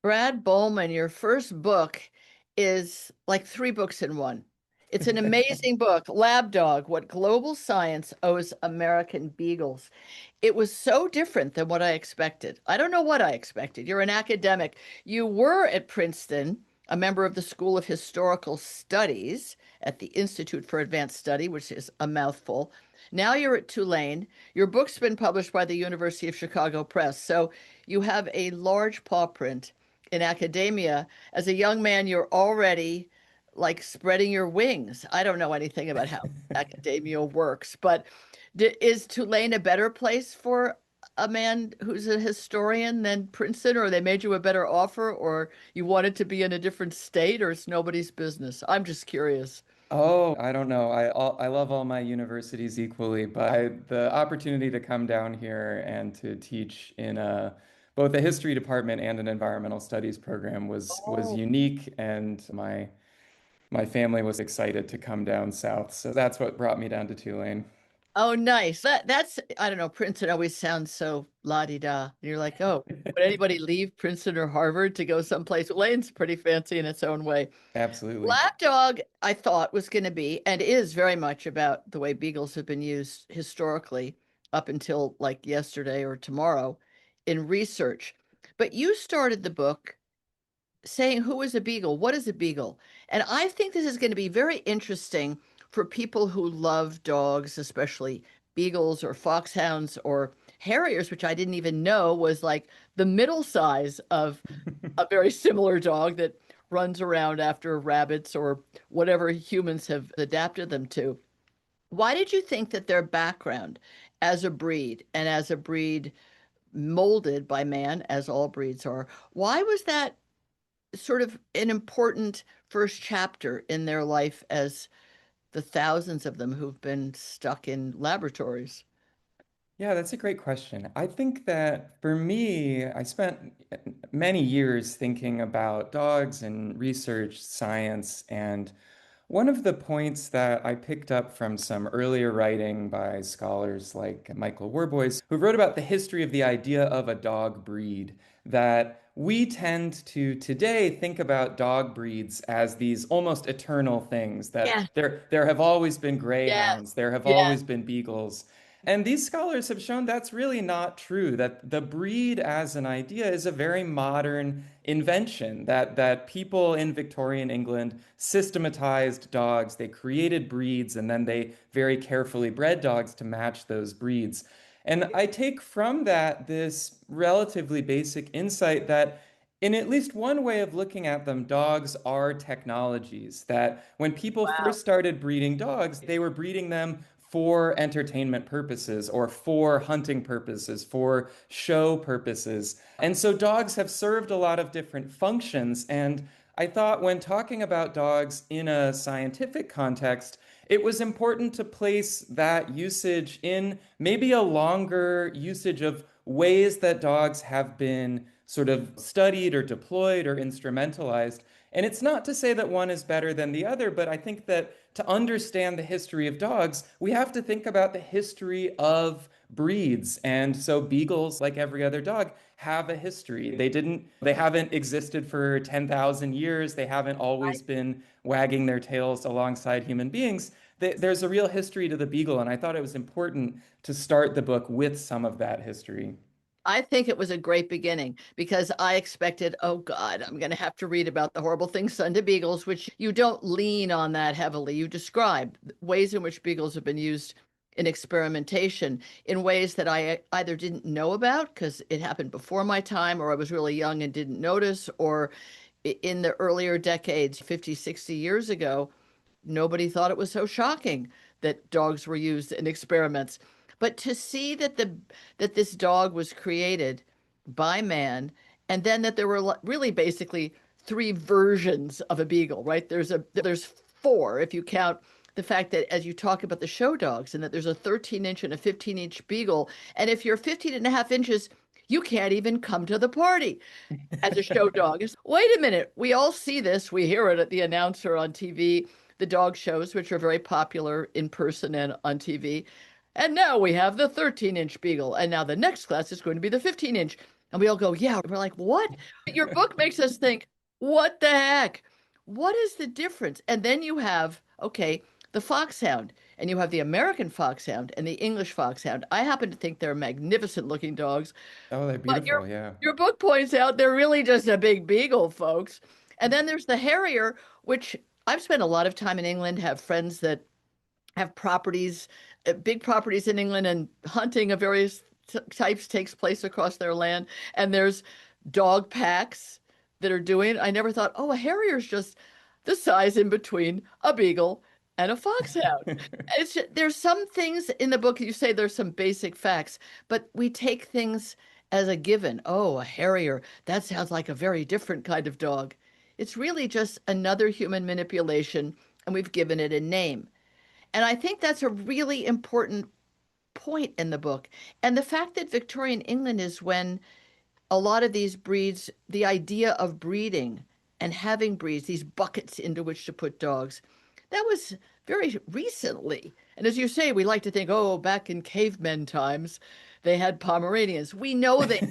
Brad Bolman, your first book is like three books in one. It's an amazing book, Lab Dog, What Global Science Owes American Beagles. It was so different than what I expected. I don't know what I expected. You're an academic. You were at Princeton, a member of the School of Historical Studies at the Institute for Advanced Study, which is a mouthful. Now you're at Tulane. Your book's been published by the University of Chicago Press. So you have a large paw print in academia. As a young man, you're already like spreading your wings. I don't know anything about how academia works, but is Tulane a better place for a man who's a historian than Princeton, or they made you a better offer, or you wanted to be in a different state, or it's nobody's business? I'm just curious. Oh, I don't know. I love all my universities equally, but the opportunity to come down here and to teach in both a history department and an environmental studies program was Oh. unique, and my family was excited to come down south. So that's what brought me down to Tulane. Oh, nice. That's I don't know. Princeton always sounds so la-di-da. You're like, oh, would anybody leave Princeton or Harvard to go someplace? Lane's pretty fancy in its own way. Absolutely. Lapdog, I thought, was going to be and is very much about the way beagles have been used historically up until like yesterday or tomorrow in research. But you started the book saying, who is a beagle? What is a beagle? And I think this is going to be very interesting for people who love dogs, especially beagles or foxhounds or harriers, which I didn't even know was like the middle size of a very similar dog that runs around after rabbits or whatever humans have adapted them to. Why did you think that their background as a breed and as a breed molded by man, as all breeds are, why was that sort of an important first chapter in their life as the thousands of them who've been stuck in laboratories? Yeah, that's a great question. I think that for me, I spent many years thinking about dogs and research, science, and one of the points that I picked up from some earlier writing by scholars like Michael Warboys, who wrote about the history of the idea of a dog breed, that we tend to today think about dog breeds as these almost eternal things, that Yeah, there have always been yeah, greyhounds, there have yeah. always been beagles. And these scholars have shown that's really not true, that the breed as an idea is a very modern invention, that people in Victorian England systematized dogs, they created breeds, and then they very carefully bred dogs to match those breeds. And I take from that this relatively basic insight that in at least one way of looking at them, dogs are technologies. That when people Wow. first started breeding dogs, they were breeding them for entertainment purposes or for hunting purposes, for show purposes. And so dogs have served a lot of different functions. And I thought when talking about dogs in a scientific context, it was important to place that usage in maybe a longer usage of ways that dogs have been sort of studied or deployed or instrumentalized. And it's not to say that one is better than the other, but I think that to understand the history of dogs, we have to think about the history of breeds. And so beagles, like every other dog, have a history. They haven't existed for 10,000 years. They haven't always been wagging their tails alongside human beings. There's a real history to the beagle, and I thought it was important to start the book with some of that history. I think it was a great beginning because I expected, oh God, I'm going to have to read about the horrible things done to beagles, which you don't lean on that heavily. You describe ways in which beagles have been used in experimentation in ways that I either didn't know about because it happened before my time, or I was really young and didn't notice, or in the earlier decades, 50, 60 years ago, nobody thought it was so shocking that dogs were used in experiments. But to see that this dog was created by man, and then that there were really basically three versions of a beagle, right? There's four if you count the fact that as you talk about the show dogs, and that there's a 13-inch and a 15-inch beagle, and if you're 15 and a half inches, you can't even come to the party as a show dog. Wait a minute. We all see this. We hear it at the announcer on TV, the dog shows, which are very popular in person and on TV. And now we have the 13-inch beagle. And now the next class is going to be the 15-inch. And we all go, yeah. We're like, what? Your book makes us think, what the heck? What is the difference? And then you have, okay, the foxhound, and you have the American foxhound and the English foxhound. I happen to think they're magnificent looking dogs, Oh, they're but beautiful, yeah. your book points out they're really just a big beagle, folks. And then there's the Harrier, which I've spent a lot of time in England, have friends that have properties, big properties in England, and hunting of various types takes place across their land. And there's dog packs that are doing it. I never thought, oh, a Harrier's just the size in between a beagle and a foxhound. There's some things in the book you say there's some basic facts, but we take things as a given. Oh, a Harrier, that sounds like a very different kind of dog. It's really just another human manipulation, and we've given it a name. And I think that's a really important point in the book. And the fact that Victorian England is when a lot of these breeds, the idea of breeding and having breeds, these buckets into which to put dogs, that was very recently. And as you say, we like to think, oh, back in cavemen times, they had Pomeranians. We know they,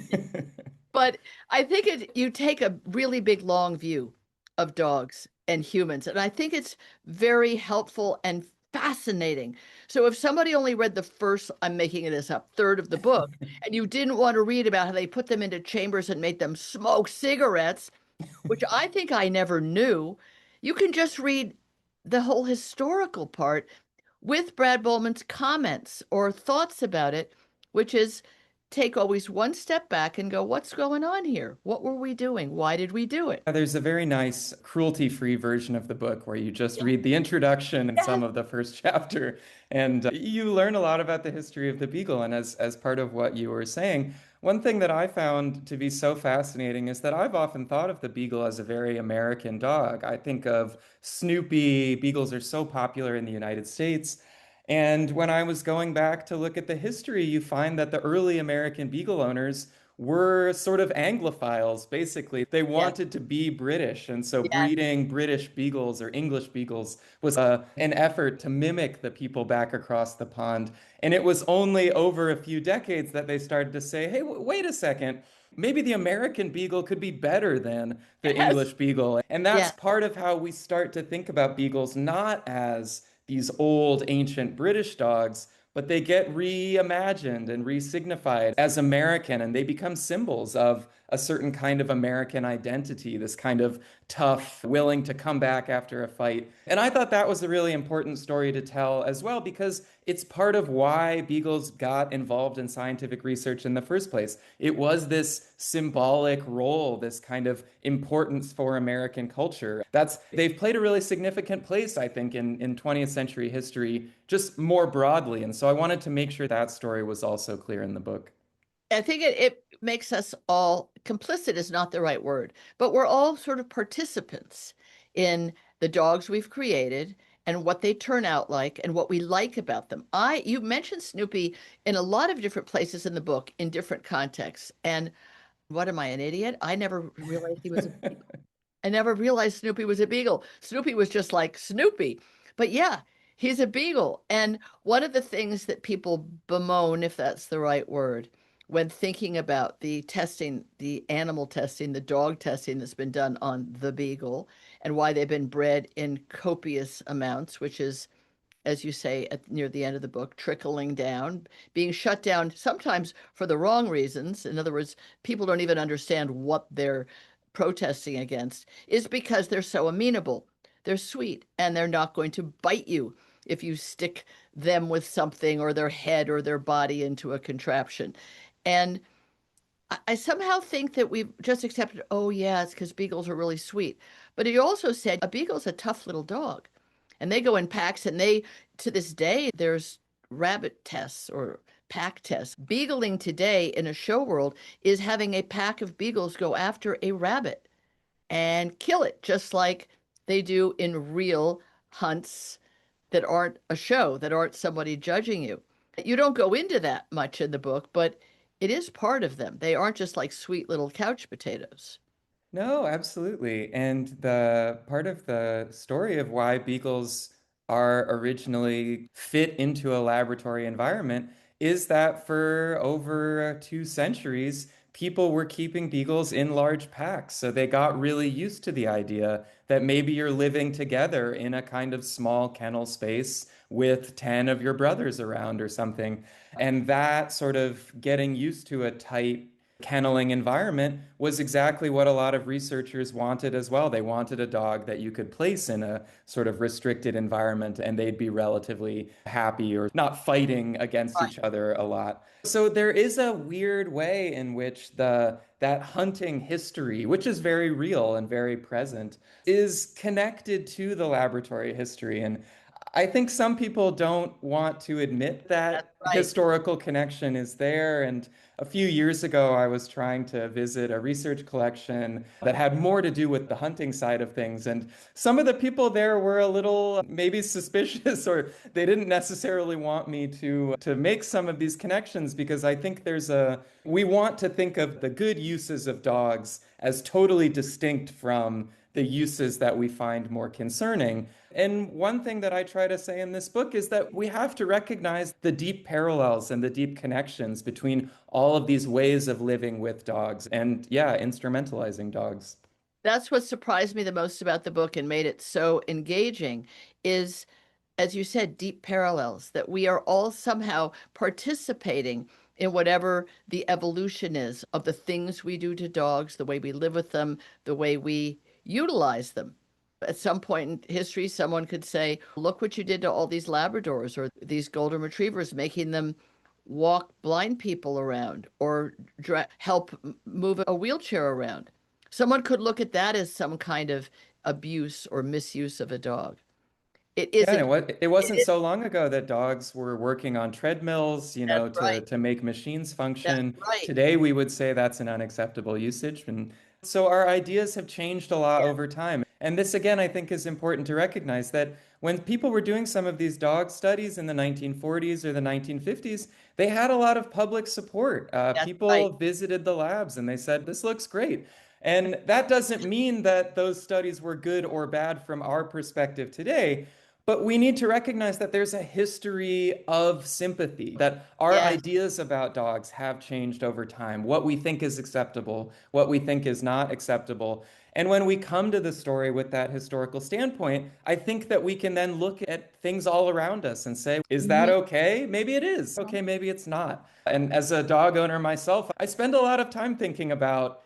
but I think you take a really big, long view of dogs and humans. And I think it's very helpful and fascinating. So if somebody only read the first, I'm making this up, third of the book, and you didn't want to read about how they put them into chambers and made them smoke cigarettes, which I think I never knew, you can just read the whole historical part with Brad Bolman's comments or thoughts about it, which is take always one step back and go, what's going on here? What were we doing? Why did we do it? There's a very nice cruelty-free version of the book where you just Yeah. read the introduction and some Yes. of the first chapter, and you learn a lot about the history of the Beagle. And as part of what you were saying, one thing that I found to be so fascinating is that I've often thought of the Beagle as a very American dog. I think of Snoopy. Beagles are so popular in the United States. And when I was going back to look at the history, you find that the early American Beagle owners were sort of Anglophiles, basically. They Yes. wanted to be British. And so Yes. breeding British Beagles or English Beagles was an effort to mimic the people back across the pond. And it was only over a few decades that they started to say, hey, wait a second. Maybe the American Beagle could be better than the Yes. English Beagle. And that's Yes. part of how we start to think about Beagles not as these old ancient British dogs, but they get reimagined and resignified as American, and they become symbols of a certain kind of American identity, this kind of tough, willing to come back after a fight. And I thought that was a really important story to tell as well, because it's part of why Beagles got involved in scientific research in the first place. It was this symbolic role, this kind of importance for American culture. They've played a really significant place, I think, in 20th century history, just more broadly. And so I wanted to make sure that story was also clear in the book. I think it makes us all complicit is not the right word, but we're all sort of participants in the dogs we've created and what they turn out like and what we like about them. You mentioned Snoopy in a lot of different places in the book in different contexts. And what am I, an idiot? I never realized he was a beagle. I never realized Snoopy was a beagle. Snoopy was just like Snoopy. But yeah, he's a beagle. And one of the things that people bemoan, if that's the right word, when thinking about the testing, the animal testing, the dog testing that's been done on the beagle and why they've been bred in copious amounts, which is, as you say near the end of the book, trickling down, being shut down sometimes for the wrong reasons. In other words, people don't even understand what they're protesting against, is because they're so amenable. They're sweet and they're not going to bite you if you stick them with something or their head or their body into a contraption. And I somehow think that we've just accepted, oh, yeah, it's because beagles are really sweet. But he also said a beagle's a tough little dog. And they go in packs, and to this day, there's rabbit tests or pack tests. Beagling today in a show world is having a pack of beagles go after a rabbit and kill it, just like they do in real hunts that aren't a show, that aren't somebody judging you. You don't go into that much in the book, but it is part of them. They aren't just like sweet little couch potatoes. No, absolutely. And the part of the story of why beagles are originally fit into a laboratory environment is that for over 2 centuries, people were keeping beagles in large packs. So they got really used to the idea that maybe you're living together in a kind of small kennel space with 10 of your brothers around or something. And that sort of getting used to a tight kenneling environment was exactly what a lot of researchers wanted as well. They wanted a dog that you could place in a sort of restricted environment and they'd be relatively happy or not fighting against Right. each other a lot. So there is a weird way in which the that hunting history, which is very real and very present, is connected to the laboratory history. And I think some people don't want to admit That's that right. historical connection is there. And a few years ago, I was trying to visit a research collection that had more to do with the hunting side of things. And some of the people there were a little maybe suspicious, or they didn't necessarily want me to make some of these connections because I think we want to think of the good uses of dogs as totally distinct from the uses that we find more concerning. And one thing that I try to say in this book is that we have to recognize the deep parallels and the deep connections between all of these ways of living with dogs and, yeah, instrumentalizing dogs. That's what surprised me the most about the book and made it so engaging is, as you said, deep parallels, that we are all somehow participating in whatever the evolution is of the things we do to dogs, the way we live with them, the way we utilize them. At some point in history, someone could say, look what you did to all these Labradors or these Golden Retrievers, making them walk blind people around or help move a wheelchair around. Someone could look at that as some kind of abuse or misuse of a dog. It Yeah, and isn't. it It wasn't is. so long ago that dogs were working on treadmills, That's right. to make machines That's function. right. Today, we would say that's an unacceptable usage. And so our ideas have changed a lot Yeah, over time. And this, again, I think is important to recognize that when people were doing some of these dog studies in the 1940s or the 1950s, they had a lot of public support. that's right. People visited the labs and they said, this looks great. And that doesn't mean that those studies were good or bad from our perspective today. But we need to recognize that there's a history of sympathy, that our Yes. ideas about dogs have changed over time, what we think is acceptable, what we think is not acceptable. And when we come to the story with that historical standpoint, I think that we can then look at things all around us and say, is that Mhm. okay? Maybe it is. Okay, maybe it's not. And as a dog owner myself, I spend a lot of time thinking about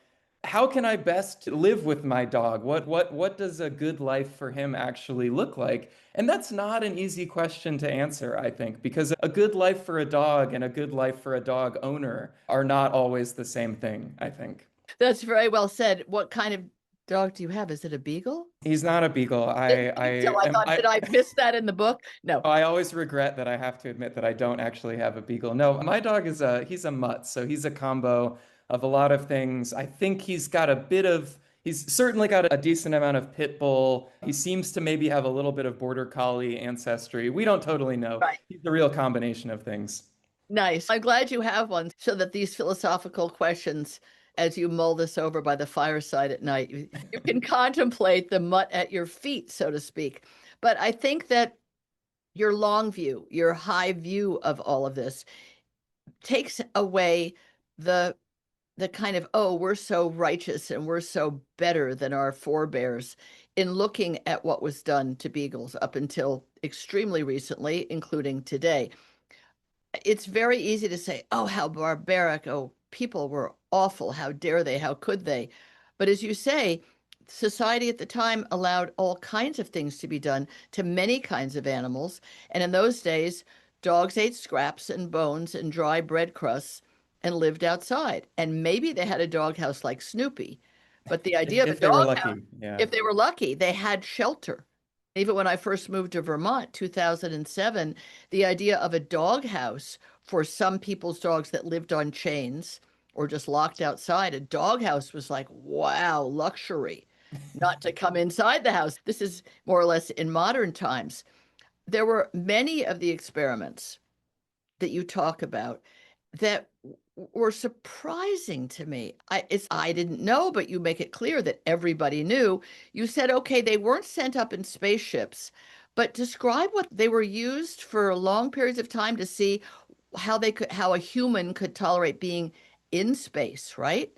how can I best live with my dog? What does a good life for him actually look like? And that's not an easy question to answer, I think, because a good life for a dog and a good life for a dog owner are not always the same thing, I think. That's very well said. What kind of dog do you have? Is it a beagle? He's not a beagle. Didn't think so. I thought, did I miss that in the book? No. I always regret that I have to admit that I don't actually have a beagle. No, my dog he's a mutt, so he's a combo of a lot of things. I think he's certainly got a decent amount of pit bull. He seems to maybe have a little bit of border collie ancestry. We don't totally know. Right. He's a real combination of things. Nice. I'm glad you have one so that these philosophical questions, as you mull this over by the fireside at night, you can contemplate the mutt at your feet, so to speak. But I think that your long view, your high view of all of this takes away the the kind of, oh, we're so righteous and we're so better than our forebears in looking at what was done to beagles up until extremely recently, including today. It's very easy to say, oh, how barbaric. Oh, people were awful. How dare they? How could they? But as you say, society at the time allowed all kinds of things to be done to many kinds of animals. And in those days, dogs ate scraps and bones and dry bread crusts and lived outside. And maybe they had a doghouse like Snoopy. But the idea of a If they were doghouse, lucky, yeah. if they were lucky, they had shelter. Even when I first moved to Vermont, 2007, the idea of a doghouse for some people's dogs that lived on chains or just locked outside, a doghouse was like, wow, luxury, not to come inside the house. This is more or less in modern times. There were many of the experiments that you talk about that were surprising to me. I didn't know, but you make it clear that everybody knew. You said, okay, they weren't sent up in spaceships, but describe what they were used for long periods of time to see how a human could tolerate being in space, right?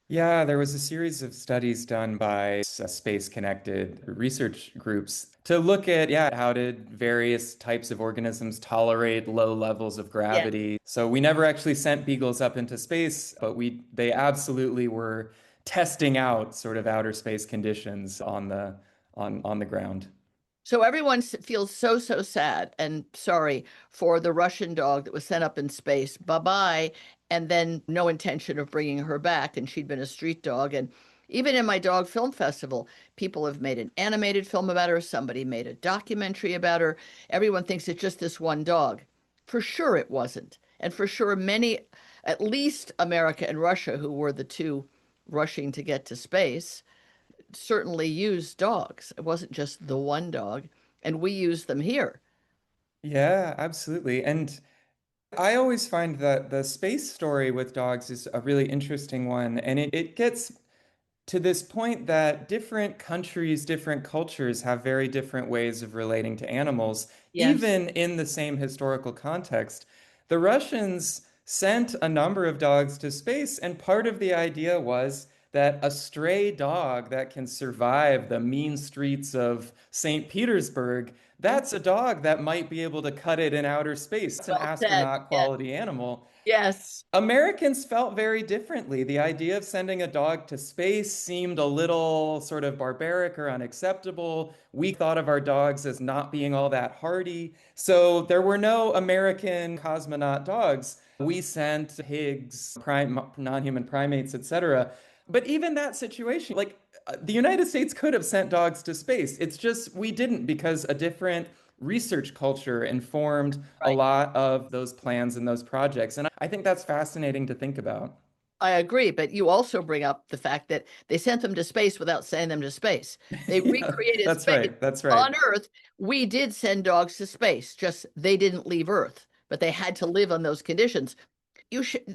Yeah, there was a series of studies done by space-connected research groups to look at, yeah, how did various types of organisms tolerate low levels of Yeah. gravity. So we never actually sent beagles up into space, but they absolutely were testing out sort of outer space conditions on the ground. So everyone feels so, so sad and sorry for the Russian dog that was sent up in space. Bye bye. And then no intention of bringing her back. And she'd been a street dog. And even in my dog film festival, people have made an animated film about her. Somebody made a documentary about her. Everyone thinks it's just this one dog. For sure, it wasn't. And for sure, many, at least America and Russia, who were the two rushing to get to space, certainly used dogs. It wasn't just the one dog, and we use them here. Yeah, absolutely. And I always find that the space story with dogs is a really interesting one. And it gets to this point that different countries, different cultures have very different ways of relating to animals, Yes. even in the same historical context. The Russians sent a number of dogs to space, and part of the idea was that a stray dog that can survive the mean streets of St. Petersburg, that's a dog that might be able to cut it in outer space. It's an Well said. astronaut Yes. quality animal. Yes. Americans felt very differently. The idea of sending a dog to space seemed a little sort of barbaric or unacceptable. We thought of our dogs as not being all that hardy. So there were no American cosmonaut dogs. We sent pigs, non-human primates, etc. But even that situation, like the United States could have sent dogs to space. It's just we didn't because a different research culture informed a Right. lot of those plans and those projects. And I think that's fascinating to think about. I agree, but you also bring up the fact that they sent them to space without sending them to space. They Yeah, recreated that's space right. That's right. on Earth. We did send dogs to space, just they didn't leave Earth, but they had to live on those conditions.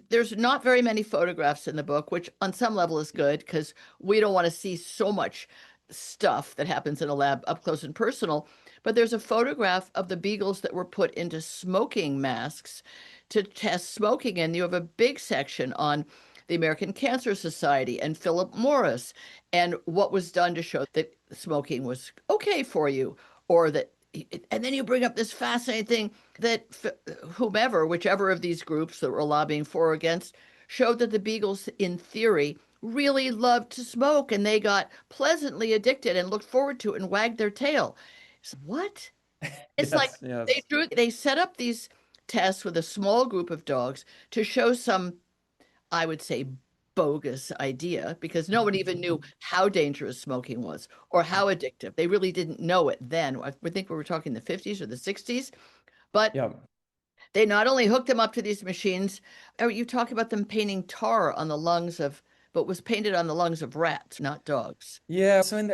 There's not very many photographs in the book, which on some level is good because we don't want to see so much stuff that happens in a lab up close and personal. But there's a photograph of the beagles that were put into smoking masks to test smoking. And you have a big section on the American Cancer Society and Philip Morris and what was done to show that smoking was okay for you, or that. And then you bring up this fascinating thing that whomever, whichever of these groups that were lobbying for or against, showed that the beagles, in theory, really loved to smoke and they got pleasantly addicted and looked forward to it and wagged their tail. So what? It's like Yes, yes. they set up these tests with a small group of dogs to show some, I would say, bogus idea because no one even knew how dangerous smoking was or how addictive. They really didn't know it then. I would think we were talking the 50s or the 60s, but Yeah. they not only hooked them up to these machines, you talk about them painting tar on the lungs of, but was painted on the lungs of rats, not dogs. Yeah, so in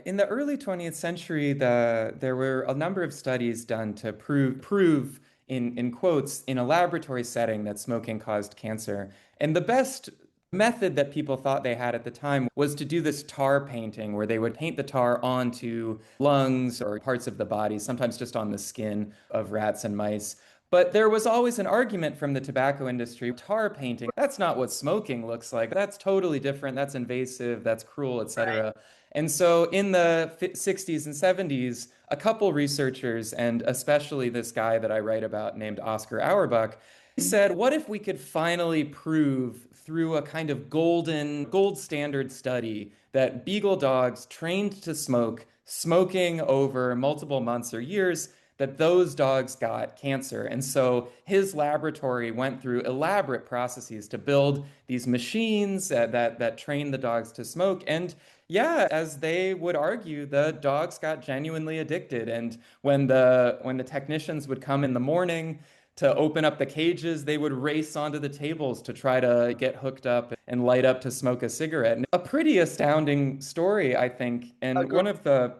in the early 20th century, there were a number of studies done to prove in quotes in a laboratory setting that smoking caused cancer. And the best method that people thought they had at the time was to do this tar painting where they would paint the tar onto lungs or parts of the body, sometimes just on the skin of rats and mice. But there was always an argument from the tobacco industry, tar painting, that's not what smoking looks like. That's totally different. That's invasive, that's cruel, Right. etc. And so in the 60s and 70s, a couple researchers, and especially this guy that I write about named Oscar Auerbach, said, what if we could finally prove through a kind of gold standard study that beagle dogs trained to smoke, smoking over multiple months or years, that those dogs got cancer. And so his laboratory went through elaborate processes to build these machines that train the dogs to smoke. And yeah, as they would argue, the dogs got genuinely addicted. And when the technicians would come in the morning to open up the cages, they would race onto the tables to try to get hooked up and light up to smoke a cigarette. A pretty astounding story, I think. And Agree. one of the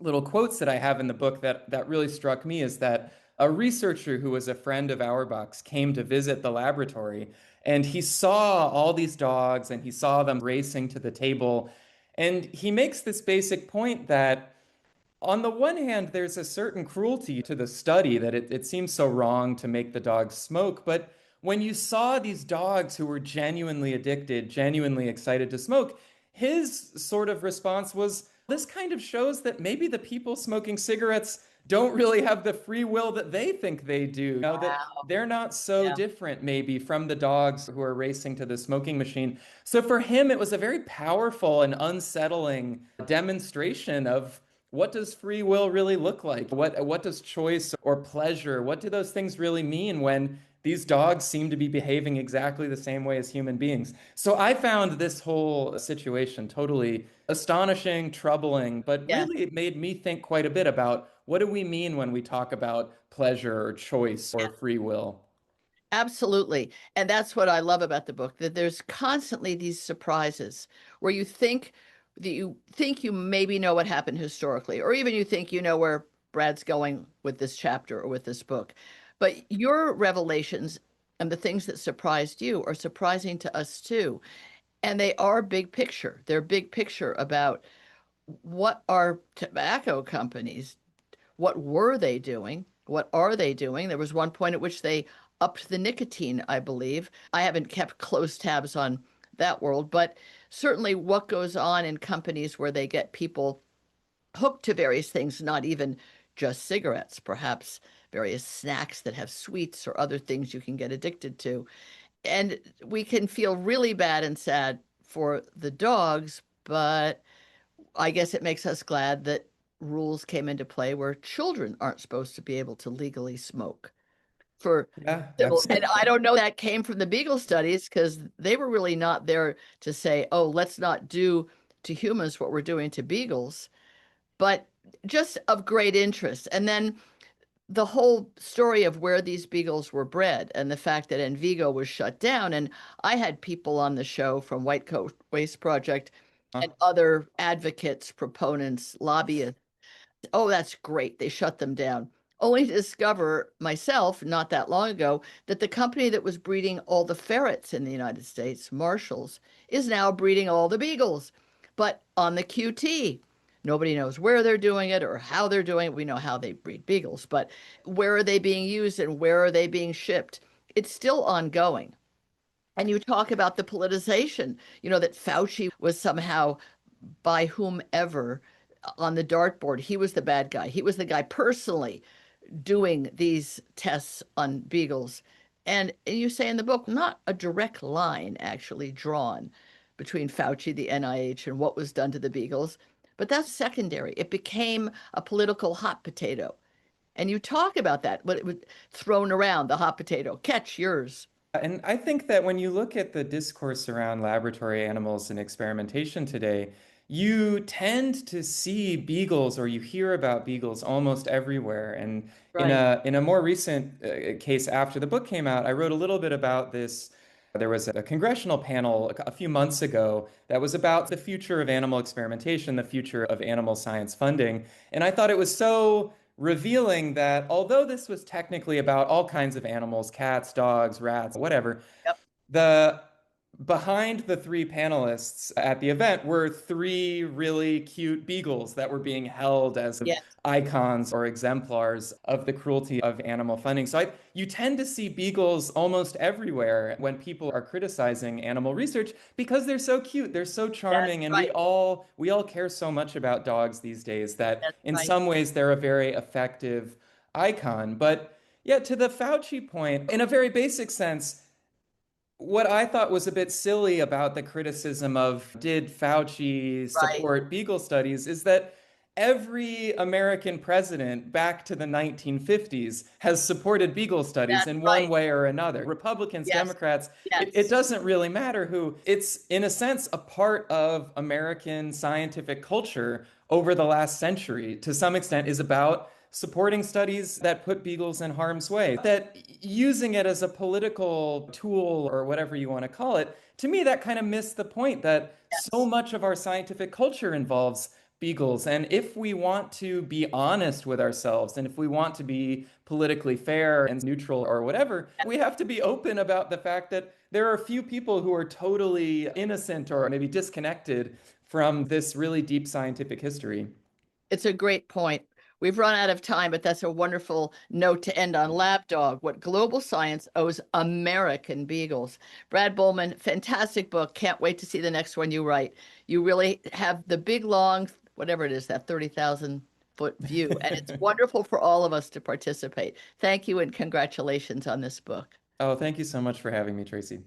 little quotes that I have in the book that really struck me is that a researcher who was a friend of Auerbach's came to visit the laboratory and he saw all these dogs and he saw them racing to the table. And he makes this basic point that on the one hand, there's a certain cruelty to the study that it seems so wrong to make the dogs smoke, but when you saw these dogs who were genuinely addicted, genuinely excited to smoke, his sort of response was, this kind of shows that maybe the people smoking cigarettes don't really have the free will that they think they do. You know, that Wow. they're not so Yeah. different, maybe, from the dogs who are racing to the smoking machine. So for him, it was a very powerful and unsettling demonstration of what does free will really look like? What does choice or pleasure, what do those things really mean when these dogs seem to be behaving exactly the same way as human beings? So I found this whole situation totally astonishing, troubling, but Yeah. really it made me think quite a bit about what do we mean when we talk about pleasure or choice or free will? Absolutely. And that's what I love about the book, that there's constantly these surprises where you think you maybe know what happened historically, or even you think you know where Brad's going with this chapter or with this book. But your revelations and the things that surprised you are surprising to us too. And they are big picture. They're big picture about what are tobacco companies, what were they doing? What are they doing? There was one point at which they upped the nicotine, I believe. I haven't kept close tabs on that world, but certainly what goes on in companies where they get people hooked to various things, not even just cigarettes, perhaps various snacks that have sweets or other things you can get addicted to. And we can feel really bad and sad for the dogs, but I guess it makes us glad that rules came into play where children aren't supposed to be able to legally smoke for Yeah, civil. And I absolutely. don't know that came from the Beagle studies because they were really not there to say, oh, let's not do to humans what we're doing to beagles, but just of great interest. And then the whole story of where these beagles were bred and the fact that Envigo was shut down. And I had people on the show from White Coat Waste Project and other advocates, proponents, lobbyists. Oh, that's great. They shut them down. Only to discover myself not that long ago that the company that was breeding all the ferrets in the United States, Marshalls, is now breeding all the beagles, but on the QT. Nobody knows where they're doing it or how they're doing it. We know how they breed beagles, but where are they being used and where are they being shipped? It's still ongoing. And you talk about the politicization, that Fauci was somehow by whomever on the dartboard. He was the bad guy. He was the guy personally doing these tests on beagles. And you say in the book, not a direct line actually drawn between Fauci, the NIH, and what was done to the beagles, but that's secondary. It became a political hot potato. And you talk about that, but it was thrown around the hot potato. Catch yours. And I think that when you look at the discourse around laboratory animals and experimentation today, you tend to see beagles or you hear about beagles almost everywhere. And in Right. a more recent case after the book came out, I wrote a little bit about this. There was a congressional panel a few months ago that was about the future of animal experimentation, the future of animal science funding. And I thought it was so revealing that although this was technically about all kinds of animals, cats, dogs, rats, whatever, Yep. the behind the three panelists at the event were three really cute beagles that were being held as Yes. icons or exemplars of the cruelty of animal funding. So you tend to see beagles almost everywhere when people are criticizing animal research because they're so cute, they're so That's charming, and right. we all care so much about dogs these days that That's in right. some ways they're a very effective icon. But yeah, to the Fauci point, in a very basic sense, what I thought was a bit silly about the criticism of did Fauci Right. support Beagle studies is that every American president back to the 1950s has supported Beagle studies That's in one right. way or another. Republicans, Yes. Democrats, it Yes. doesn't really matter who. It's, in a sense, a part of American scientific culture over the last century, to some extent, is about supporting studies that put beagles in harm's way, that using it as a political tool or whatever you want to call it, to me, that kind of missed the point that so Yes. much of our scientific culture involves beagles. And if we want to be honest with ourselves and if we want to be politically fair and neutral or whatever, we have to be open about the fact that there are a few people who are totally innocent or maybe disconnected from this really deep scientific history. It's a great point. We've run out of time, but that's a wonderful note to end on. Lapdog, What Global Science Owes American Beagles. Brad Bolman, fantastic book. Can't wait to see the next one you write. You really have the big, long, whatever it is, that 30,000-foot view. And it's wonderful for all of us to participate. Thank you and congratulations on this book. Oh, thank you so much for having me, Tracy.